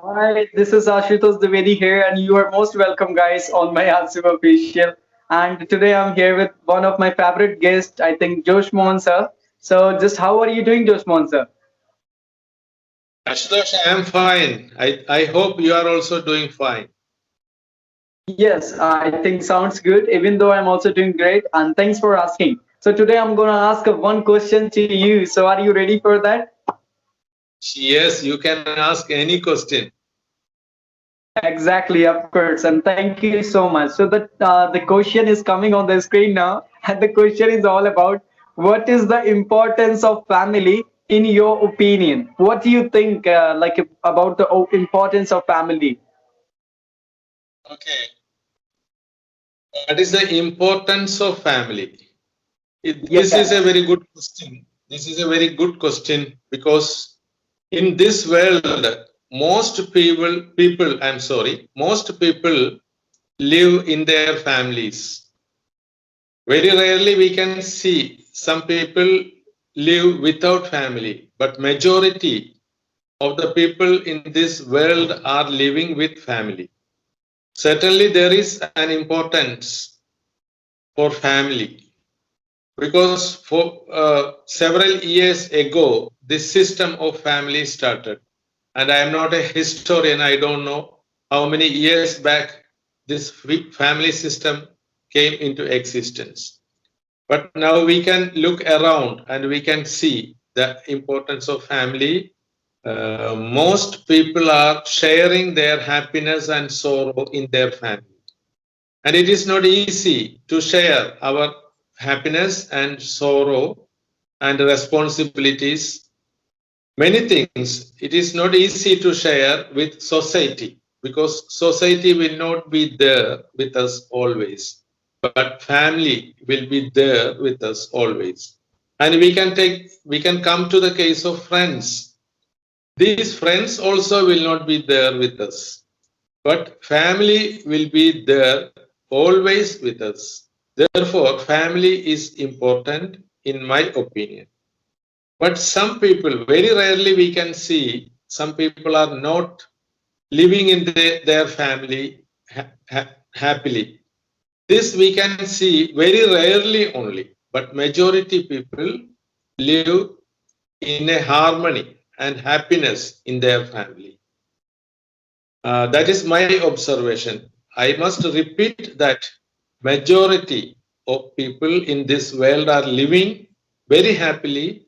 Hi, this is Ashutosh Dwivedi here, and you are most welcome, guys, on my Ashu official. And today I'm here with one of my favorite guests, I think Josh Mohan sir. So, just how are you doing, Josh Mohan sir? Ashutosh, I am fine. I hope you are also doing fine. Yes, I think sounds good. Even though I'm also doing great, and thanks for asking. So today I'm gonna ask one question to you. So are you ready for that? Yes, you can ask any question. Exactly, of course, and thank you so much. So the question is coming on the screen now, and the question is all about what is the importance of family in your opinion? What do you think, about the importance of family? Okay. What is the importance of family? This is a Yes, very good question. This is a very good question because in this world, most people live in their families. Very rarely we can see some people live without family, but majority of the people in this world are living with family. Certainly, there is an importance for family because for several years ago, this system of family started. And I am not a historian, I don't know how many years back this family system came into existence. But now we can look around and we can see the importance of family. Most people are sharing their happiness and sorrow in their family. And it is not easy to share our happiness and sorrow and responsibilities. Many things, it is not easy to share with society because society will not be there with us always. But family will be there with us always. And we can come to the case of friends. These friends also will not be there with us, but family will be there always with us. Therefore, family is important in my opinion. But some people, very rarely we can see, some people are not living in their family happily. This we can see very rarely only, but majority people live in a harmony and happiness in their family. That is my observation. I must repeat that majority of people in this world are living very happily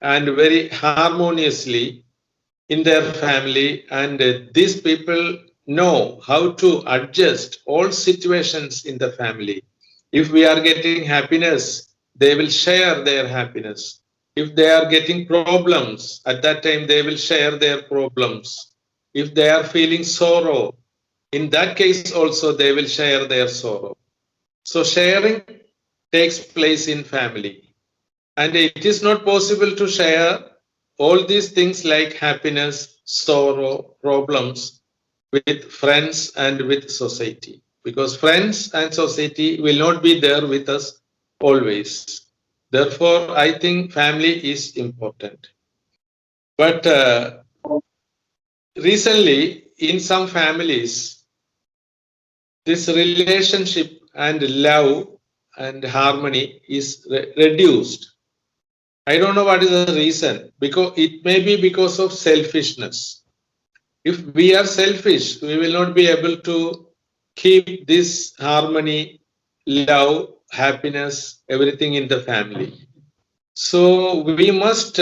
and very harmoniously in their family, and these people know how to adjust all situations in the family. If we are getting happiness, they will share their happiness. If they are getting problems, at that time they will share their problems. If they are feeling sorrow, in that case also they will share their sorrow. So sharing takes place in family. And it is not possible to share all these things like happiness, sorrow, problems with friends and with society. Because friends and society will not be there with us always. Therefore, I think family is important. But recently, in some families, this relationship and love and harmony is reduced. I don't know what is the reason, because it may be because of selfishness. If we are selfish, we will not be able to keep this harmony, love, happiness, everything in the family. So we must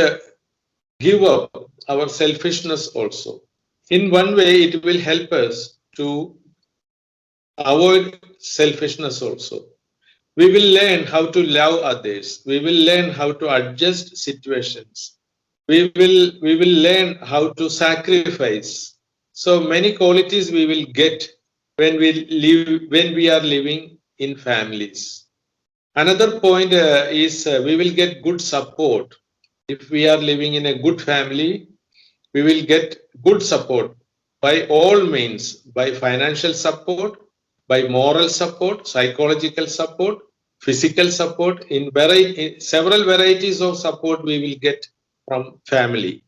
give up our selfishness also. In one way, it will help us to avoid selfishness also. We will learn how to love others. We will learn how to adjust situations. We will learn how to sacrifice. So many qualities we will get when we are living in families. Another point is we will get good support. If we are living in a good family, we will get good support by all means, by financial support, by moral support, psychological support, physical support. In several varieties of support we will get from family.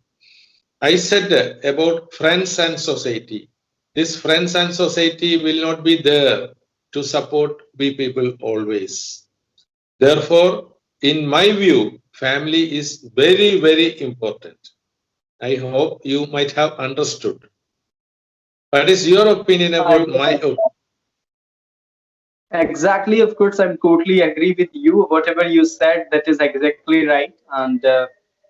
I said about friends and society. This friends and society will not be there to support we people always. Therefore, in my view, family is very, very important. I hope you might have understood. What is your opinion I about my opinion? Exactly, of course, I'm totally agree with you. Whatever you said, that is exactly right. And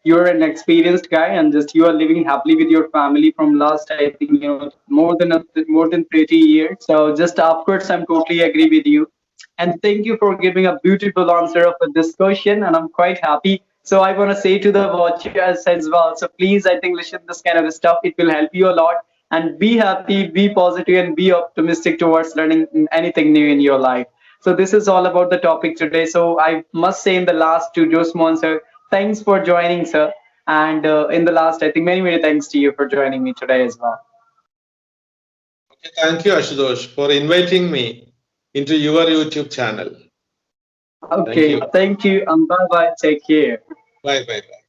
you're an experienced guy, and just you are living happily with your family from last, I think, more than 30 years. So just of course, I'm totally agree with you. And thank you for giving a beautiful answer of this question, and I'm quite happy. So I want to say to the watchers as well. So please, I think listen this kind of stuff. It will help you a lot. And be happy, be positive, and be optimistic towards learning anything new in your life. So this is all about the topic today. So I must say in the last to Josmon sir, thanks for joining, sir. And in the last, I think many thanks to you for joining me today as well. Okay, thank you, Ashutosh, for inviting me into your YouTube channel. Thank Okay, you. thank you, and bye bye. Take care. Bye, bye, bye.